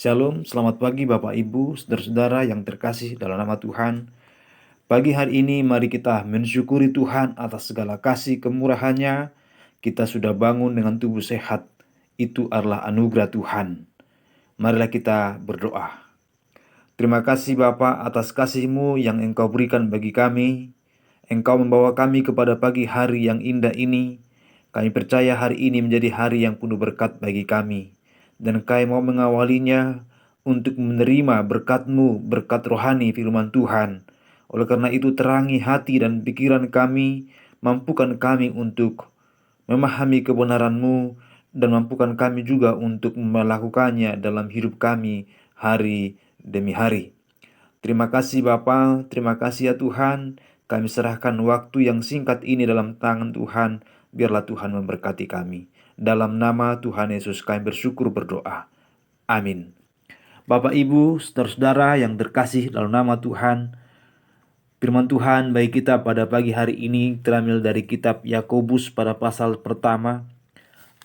Shalom, selamat pagi Bapak Ibu, saudara-saudara yang terkasih dalam nama Tuhan. Pagi hari ini mari kita mensyukuri Tuhan atas segala kasih kemurahan-Nya. Kita sudah bangun dengan tubuh sehat, itu adalah anugerah Tuhan. Marilah kita berdoa. Terima kasih Bapa atas kasih-Mu yang Engkau berikan bagi kami. Engkau membawa kami kepada pagi hari yang indah ini. Kami percaya hari ini menjadi hari yang penuh berkat bagi kami. Dan kami mau mengawalinya untuk menerima berkat-Mu, berkat rohani firman Tuhan. Oleh karena itu terangi hati dan pikiran kami, mampukan kami untuk memahami kebenaran-Mu, dan mampukan kami juga untuk melakukannya dalam hidup kami hari demi hari. Terima kasih Bapa, terima kasih ya Tuhan. Kami serahkan waktu yang singkat ini dalam tangan Tuhan. Biarlah Tuhan memberkati kami. Dalam nama Tuhan Yesus kami bersyukur berdoa. Amin. Bapak Ibu, saudara-saudara yang terkasih dalam nama Tuhan, firman Tuhan bagi kita pada pagi hari ini terambil dari kitab Yakobus pada pasal pertama,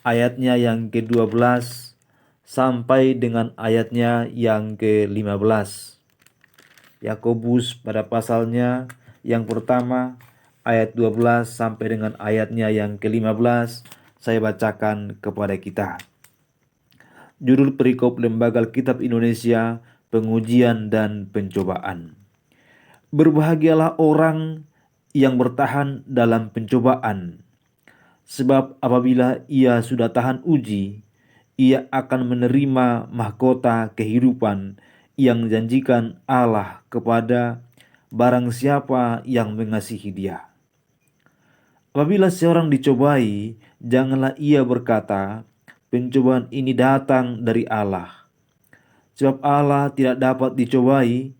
ayatnya yang ke-12 sampai dengan ayatnya yang ke-15. Yakobus pada pasalnya yang pertama ayat 12 sampai dengan ayatnya yang ke-15 saya bacakan kepada kita. Judul perikop Lembaga Alkitab Indonesia, Pengujian dan Pencobaan. Berbahagialah orang yang bertahan dalam pencobaan, sebab apabila ia sudah tahan uji, ia akan menerima mahkota kehidupan yang janjikan Allah kepada barang siapa yang mengasihi Dia. Apabila seorang dicobai, janganlah ia berkata, pencobaan ini datang dari Allah. Sebab Allah tidak dapat dicobai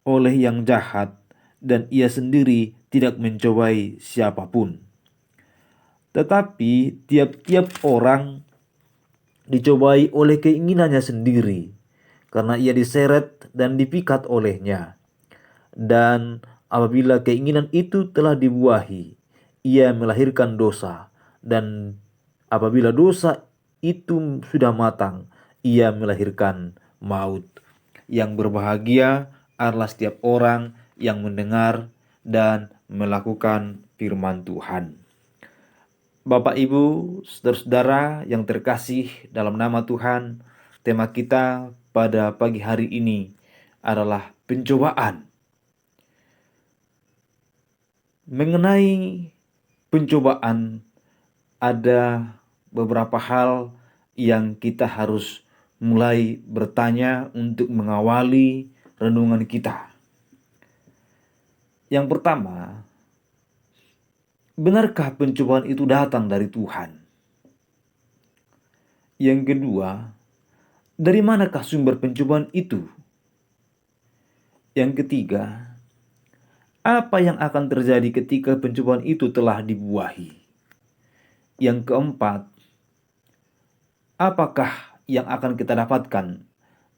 oleh yang jahat, dan ia sendiri tidak mencobai siapapun. Tetapi tiap-tiap orang dicobai oleh keinginannya sendiri, karena ia diseret dan dipikat olehnya. Dan apabila keinginan itu telah dibuahi, ia melahirkan dosa. Dan apabila dosa itu sudah matang, ia melahirkan maut. Yang berbahagia adalah setiap orang yang mendengar dan melakukan firman Tuhan. Bapak Ibu, saudara-saudara yang terkasih dalam nama Tuhan, tema kita pada pagi hari ini adalah pencobaan. Mengenai pencobaan, ada beberapa hal yang kita harus mulai bertanya untuk mengawali renungan kita. Yang pertama, benarkah pencobaan itu datang dari Tuhan? Yang kedua, dari manakah sumber pencobaan itu? Yang ketiga, apa yang akan terjadi ketika pencobaan itu telah dibuahi? Yang keempat, apakah yang akan kita dapatkan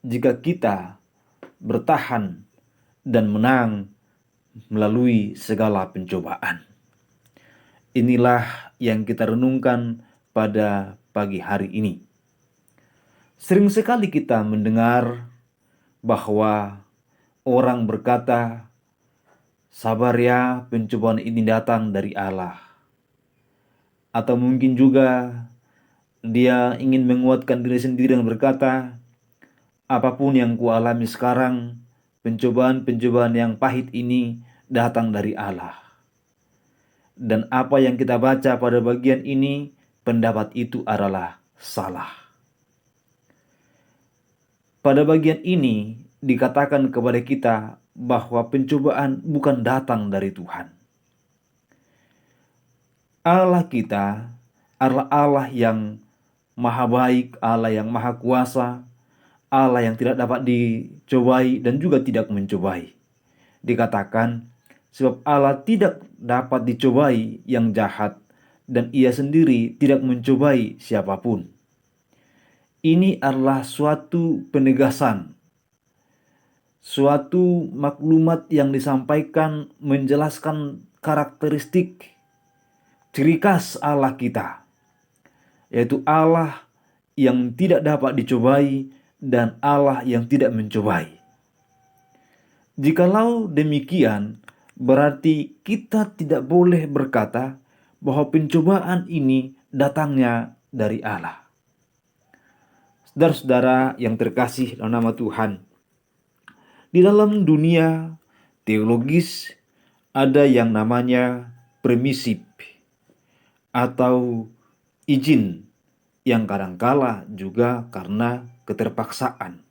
jika kita bertahan dan menang melalui segala pencobaan? Inilah yang kita renungkan pada pagi hari ini. Sering sekali kita mendengar bahwa orang berkata, sabar ya, pencobaan ini datang dari Allah. Atau mungkin juga dia ingin menguatkan diri sendiri dan berkata, apapun yang kualami sekarang, pencobaan-pencobaan yang pahit ini datang dari Allah. Dan apa yang kita baca pada bagian ini, pendapat itu adalah salah. Pada bagian ini dikatakan kepada kita bahwa pencobaan bukan datang dari Tuhan. Allah kita adalah Allah yang maha baik, Allah yang maha kuasa, Allah yang tidak dapat dicobai dan juga tidak mencobai. Dikatakan, sebab Allah tidak dapat dicobai yang jahat, dan ia sendiri tidak mencobai siapapun. Ini adalah suatu penegasan, suatu maklumat yang disampaikan menjelaskan karakteristik ciri khas Allah kita, yaitu Allah yang tidak dapat dicobai dan Allah yang tidak mencobai. Jikalau demikian, berarti kita tidak boleh berkata bahwa pencobaan ini datangnya dari Allah. Saudara-saudara yang terkasih dalam nama Tuhan, di dalam dunia teologis ada yang namanya permisif atau izin yang kadangkala juga karena keterpaksaan.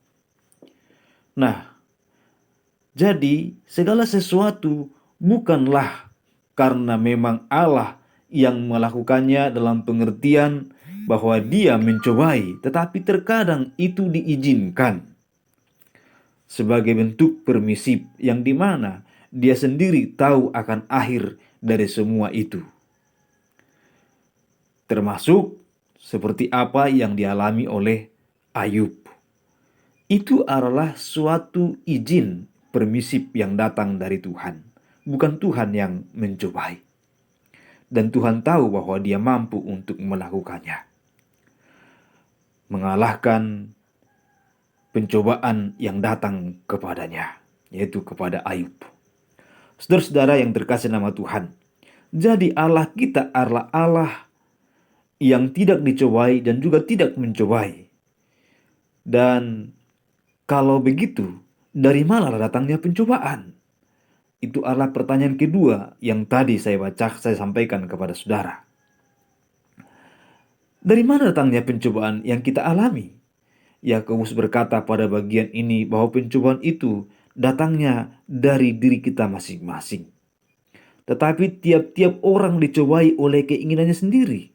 Nah, jadi segala sesuatu bukanlah karena memang Allah yang melakukannya dalam pengertian bahwa dia mencobai, tetapi terkadang itu diizinkan sebagai bentuk permisif yang dimana dia sendiri tahu akan akhir dari semua itu. Termasuk seperti apa yang dialami oleh Ayub. Itu adalah suatu izin permisif yang datang dari Tuhan, bukan Tuhan yang mencobai. Dan Tuhan tahu bahwa dia mampu untuk melakukannya. Mengalahkan pencobaan yang datang kepadanya, yaitu kepada Ayub. Saudara-saudara yang terkasih nama Tuhan, jadi Allah kita adalah Allah yang tidak dicobai dan juga tidak mencobai. Dan kalau begitu, dari mana datangnya pencobaan? Itu adalah pertanyaan kedua yang tadi saya sampaikan kepada saudara. Dari mana datangnya pencobaan yang kita alami? Yakobus berkata pada bagian ini bahwa pencobaan itu datangnya dari diri kita masing-masing. Tetapi tiap-tiap orang dicobai oleh keinginannya sendiri,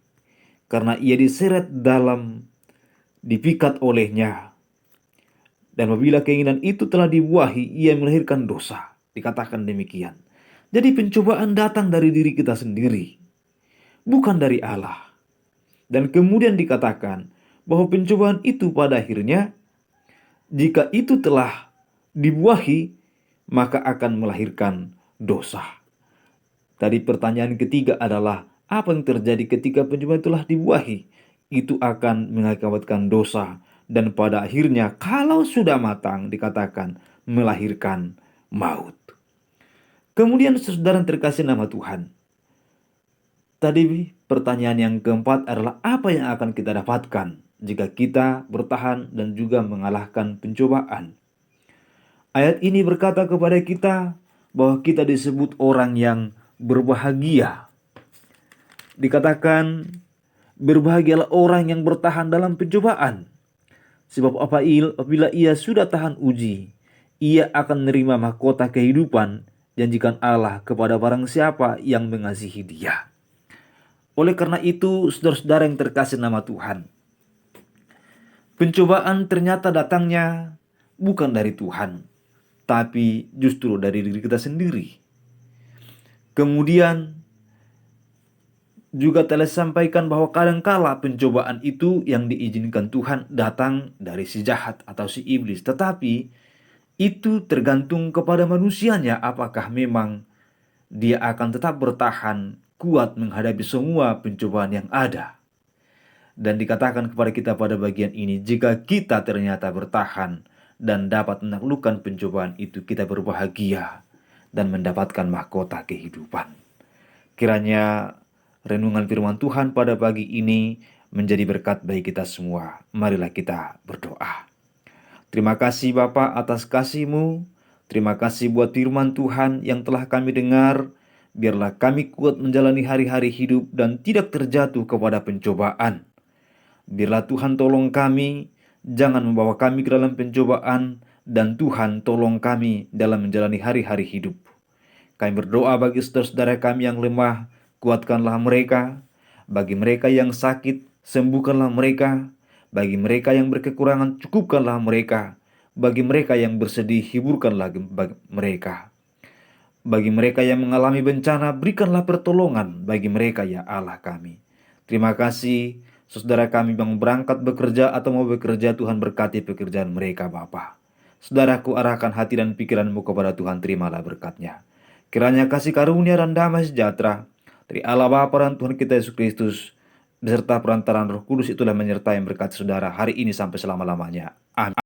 karena ia diseret dipikat olehnya. Dan apabila keinginan itu telah dibuahi, ia melahirkan dosa. Dikatakan demikian. Jadi pencobaan datang dari diri kita sendiri, bukan dari Allah. Dan kemudian dikatakan bahwa pencobaan itu pada akhirnya, jika itu telah dibuahi, maka akan melahirkan dosa. Tadi pertanyaan ketiga adalah, apa yang terjadi ketika pencobaan telah dibuahi? Itu akan mengakibatkan dosa. Dan pada akhirnya kalau sudah matang dikatakan melahirkan maut. Kemudian saudara terkasih nama Tuhan, tadi pertanyaan yang keempat adalah apa yang akan kita dapatkan jika kita bertahan dan juga mengalahkan pencobaan. Ayat ini berkata kepada kita bahwa kita disebut orang yang berbahagia. Dikatakan berbahagialah orang yang bertahan dalam pencobaan. Sebab apabila ia sudah tahan uji, ia akan menerima mahkota kehidupan janjikan Allah kepada barang siapa yang mengasihi dia. Oleh karena itu, saudara-saudara yang terkasih nama Tuhan, pencobaan ternyata datangnya bukan dari Tuhan, tapi justru dari diri kita sendiri. Kemudian juga telah sampaikan bahwa kadangkala pencobaan itu yang diizinkan Tuhan datang dari si jahat atau si iblis. Tetapi itu tergantung kepada manusianya, apakah memang dia akan tetap bertahan kuat menghadapi semua pencobaan yang ada. Dan dikatakan kepada kita pada bagian ini, jika kita ternyata bertahan dan dapat menaklukkan pencobaan itu, kita berbahagia dan mendapatkan mahkota kehidupan. Kiranya renungan firman Tuhan pada pagi ini menjadi berkat bagi kita semua. Marilah kita berdoa. Terima kasih Bapa atas kasih-Mu. Terima kasih buat firman Tuhan yang telah kami dengar. Biarlah kami kuat menjalani hari-hari hidup dan tidak terjatuh kepada pencobaan. Biarlah Tuhan tolong kami, jangan membawa kami ke dalam pencobaan, dan Tuhan tolong kami dalam menjalani hari-hari hidup. Kami berdoa bagi saudara-saudara kami yang lemah, kuatkanlah mereka. Bagi mereka yang sakit, sembuhkanlah mereka. Bagi mereka yang berkekurangan, cukupkanlah mereka. Bagi mereka yang bersedih, hiburkanlah mereka. Bagi mereka yang mengalami bencana, berikanlah pertolongan bagi mereka ya Allah kami. Terima kasih, saudara kami yang berangkat bekerja atau mau bekerja, Tuhan berkati pekerjaan mereka Bapa. Saudaraku, arahkan hati dan pikiranmu kepada Tuhan, terimalah berkatnya. Kiranya kasih karunia dan damai sejahtera dari Allah Bapa dan Tuhan kita Yesus Kristus beserta perantaraan Roh Kudus itulah menyertai berkat saudara hari ini sampai selama-lamanya. Amin.